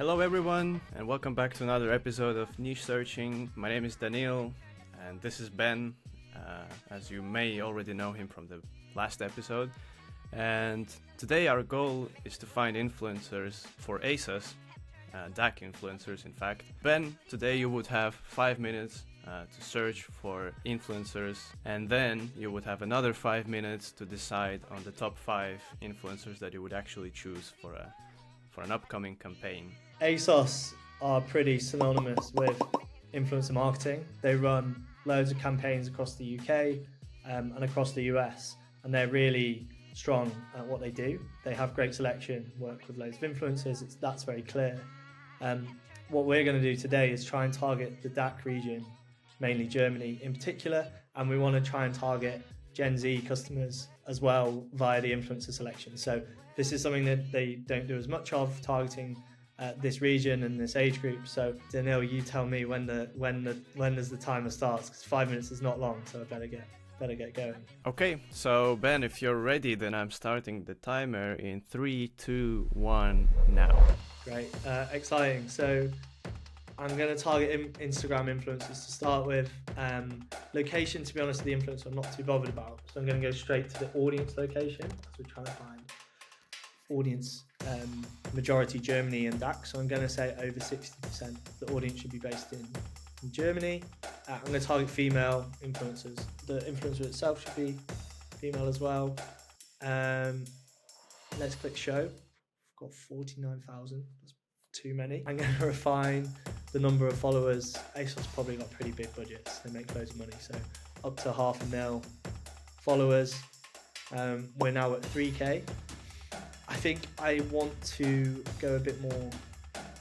Hello everyone, and welcome back to another episode of Niche Searching. My name is Daniel, and this is Ben, as you may already know him from the last episode. And today our goal is to find influencers for ASOS, DACH influencers in fact. Ben, today you would have 5 minutes to search for influencers, and then you would have another 5 minutes to decide on the top 5 influencers that you would actually choose for an upcoming campaign. ASOS are pretty synonymous with influencer marketing. They run loads of campaigns across the UK and across the US, and they're really strong at what they do. They have great selection, work with loads of influencers, that's very clear. What we're going to do today is try and target the DACH region, mainly Germany in particular, and we want to try and target Gen Z customers as well via the influencer selection. So this is something that they don't do as much of, targeting this region and this age group. So Daniel, you tell me when does the timer starts, because 5 minutes is not long, so I better get going. Okay, so Ben, if you're ready, then I'm starting the timer in 3, 2, 1 now. Great, exciting. So I'm going to target Instagram influencers to start with. Location, to be honest, the influencer I'm not too bothered about, so I'm going to go straight to the audience location, because we're trying to find audience majority Germany and DACH. So I'm going to say over 60% of the audience should be based in Germany. I'm going to target female influencers. The influencer itself should be female as well. Let's click show. I've got 49,000. That's too many. I'm going to refine the number of followers. ASOS probably got pretty big budgets. They make loads of money, so up to 500,000 followers. We're now at 3K. I think I want to go a bit more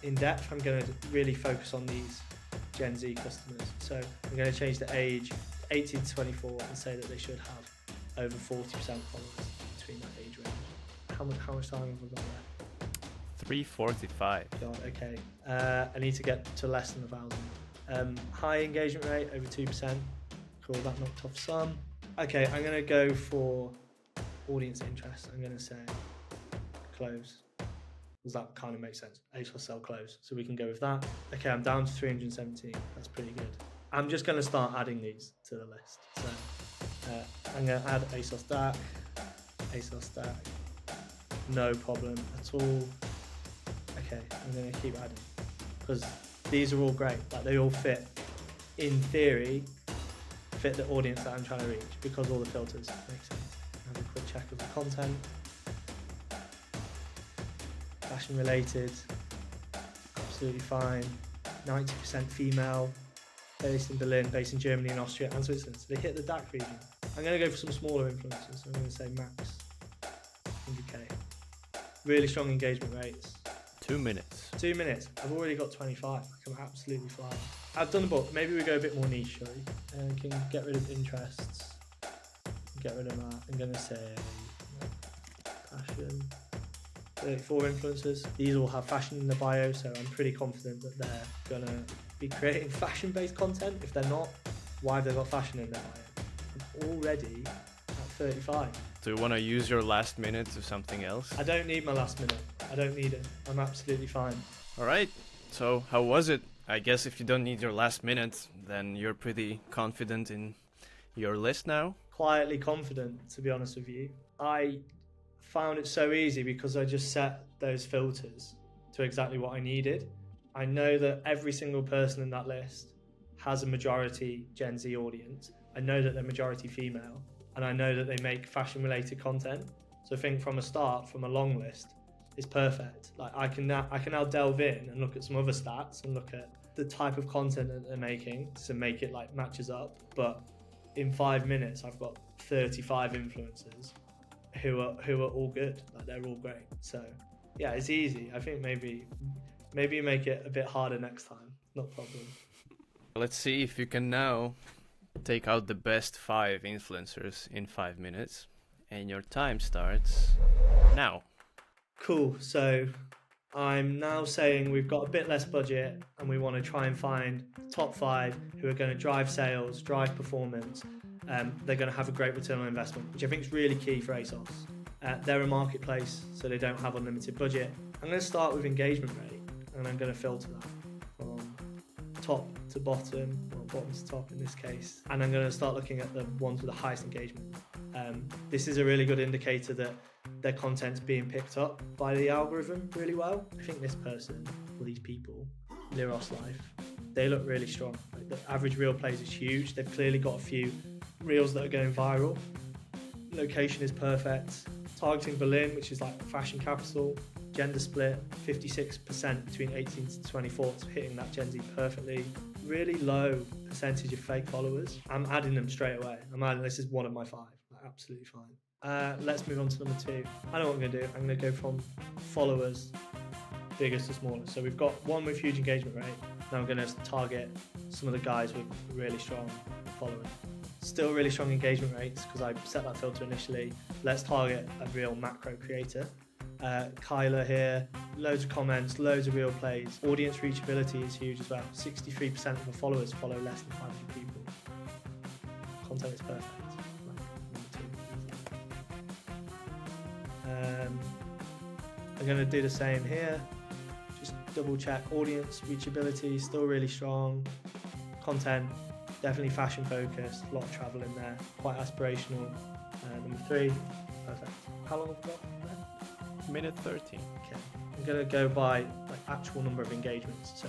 in depth. I'm going to really focus on these Gen Z customers. So I'm going to change the age 18 to 24 and say that they should have over 40% followers between that age range. How much time have we got left? 3:45. God, okay. I need to get to less than 1,000. High engagement rate, over 2%. Cool, that knocked off some. Okay, I'm going to go for audience interest. I'm going to say clothes. Does that kind of make sense? ASOS sell clothes, so we can go with that. Okay, I'm down to 317. That's pretty good. I'm just going to start adding these to the list. So I'm going to add ASOS DACH, no problem at all. Okay, I'm going to keep adding because these are all great. Like, they all fit, in theory, fit the audience that I'm trying to reach because all the filters make sense. Have a quick check of the content. Fashion related, absolutely fine. 90% female, based in Berlin, based in Germany and Austria and Switzerland. So they hit the DACH region. I'm going to go for some smaller influencers. So I'm going to say max 100k. Really strong engagement rates. 2 minutes. 2 minutes. I've already got 25. I'm absolutely flying. I've done the book. Maybe we go a bit more niche, shall we? And can get rid of interests. Get rid of that. I'm going to say fashion. 34 influencers. These all have fashion in their bio, so I'm pretty confident that they're going to be creating fashion-based content. If they're not, why have they got fashion in their bio? I'm already at 35. Do you want to use your last minute to something else? I don't need my last minute. I don't need it. I'm absolutely fine. All right. So how was it? I guess if you don't need your last minute, then you're pretty confident in your list now? Quietly confident, to be honest with you. I found it so easy because I just set those filters to exactly what I needed. I know that every single person in that list has a majority Gen Z audience. I know that they're majority female, and I know that they make fashion related content. So I think from a start, from a long list, is perfect. Like, I can now delve in and look at some other stats and look at the type of content that they're making to make it like matches up. But in 5 minutes, I've got 35 influencers who are all good. Like, they're all great. So yeah, it's easy. I think maybe you make it a bit harder next time. Not a problem. Let's see if you can now take out the best 5 influencers in 5 minutes. And your time starts now. Cool. So I'm now saying we've got a bit less budget and we want to try and find top 5 who are going to drive sales, drive performance. They're going to have a great return on investment, which I think is really key for ASOS. They're a marketplace, so they don't have unlimited budget. I'm going to start with engagement rate. I'm and I'm going to filter that from top to bottom, or bottom to top in this case, and I'm going to start looking at the ones with the highest engagement. This is a really good indicator that their content's being picked up by the algorithm really well. I think this person, or these people, Liros Life, they look really strong. Like, the average reel plays is huge. They've clearly got a few reels that are going viral. Location is perfect. Targeting Berlin, which is like fashion capital. Gender split, 56% between 18 to 24, so hitting that Gen Z perfectly. Really low percentage of fake followers. I'm adding them straight away. This is one of my 5, like, absolutely fine. Let's move on to number 2. I know what I'm going to do. I'm going to go from followers, biggest to smallest. So we've got one with huge engagement rate. Now I'm going to target some of the guys with really strong following. Still really strong engagement rates because I set that filter initially. Let's target a real macro creator. Kyla here, loads of comments, loads of real plays. Audience reachability is huge as well. 63% of the followers follow less than 500 people. Content is perfect. I'm going to do the same here. Just double check. Audience reachability, still really strong. Content, definitely fashion focused. A lot of travel in there. Quite aspirational. Number 3, perfect. How long have we got? Minute 13. Okay. I'm going to go by like actual number of engagements. So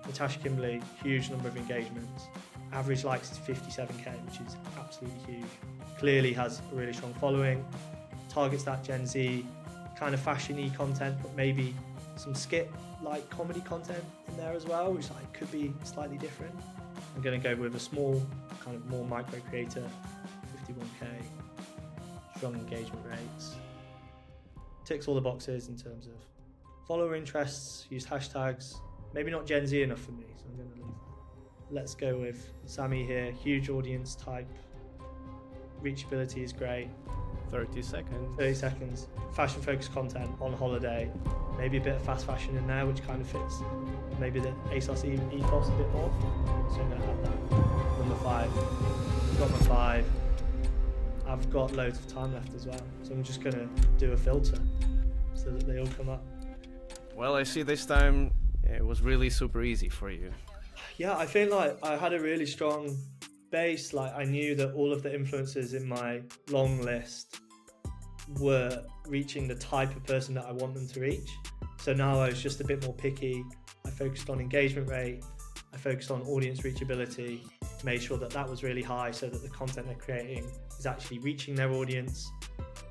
Natasha Kimberley, huge number of engagements. Average likes is 57k, which is absolutely huge. Clearly has a really strong following. Targets that Gen Z kind of fashion-y content, but maybe some skit like comedy content in there as well, which like could be slightly different. I'm going to go with a small, kind of more micro creator, 51k, strong engagement rates. Ticks all the boxes in terms of follower interests, used hashtags. Maybe not Gen Z enough for me, so I'm going to leave that. Let's go with Sammy here, huge audience type. Reachability is great. 30 seconds. 30 seconds. Fashion focused content on holiday. Maybe a bit of fast fashion in there, which kind of fits maybe the ASOS ethos a bit more. So I'm going to add that. Number 5. I've got my 5. I've got loads of time left as well. So I'm just going to do a filter so that they all come up. Well, I see this time it was really super easy for you. Yeah, I feel like I had a really strong base. Like I knew that all of the influencers in my long list were reaching the type of person that I want them to reach. So now I was just a bit more picky. I focused on engagement rate. I focused on audience reachability, made sure that that was really high so that the content they're creating is actually reaching their audience.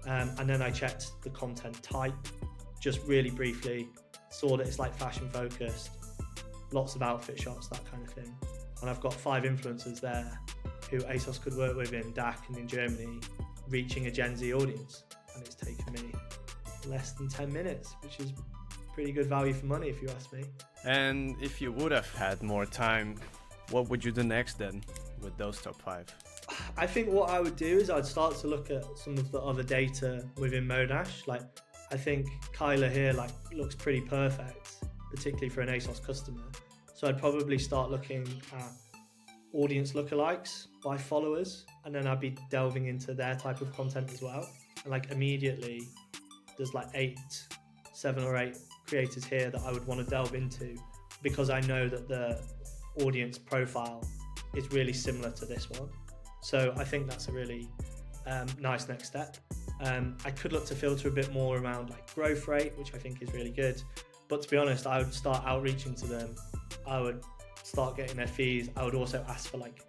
And then I checked the content type just really briefly, saw that it's like fashion focused, lots of outfit shots, that kind of thing. And I've got 5 influencers there who ASOS could work with in DACH and in Germany, reaching a Gen Z audience. And it's taken me less than 10 minutes, which is pretty good value for money if you ask me. And if you would have had more time, what would you do next then with those top 5? I think what I would do is I'd start to look at some of the other data within Modash. Like I think Kyla here like looks pretty perfect, particularly for an ASOS customer. So I'd probably start looking at audience lookalikes by followers, and then I'd be delving into their type of content as well. And like immediately there's like 7 or 8 creators here that I would want to delve into because I know that the audience profile is really similar to this one. So I think that's a really nice next step. I could look to filter a bit more around like growth rate, which I think is really good. But to be honest, I would start outreaching to them. I would start getting their fees. I would also ask for like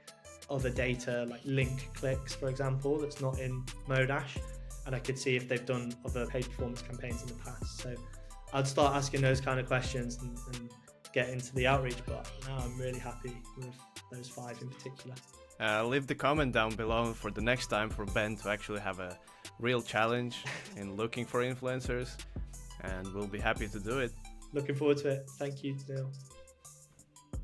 other data, like link clicks, for example, that's not in Modash. And I could see if they've done other paid performance campaigns in the past. So I'd start asking those kind of questions and get into the outreach. But now I'm really happy with those 5 in particular. Leave the comment down below for the next time for Ben to actually have a real challenge in looking for influencers, and we'll be happy to do it. Looking forward to it. Thank you, Daniil.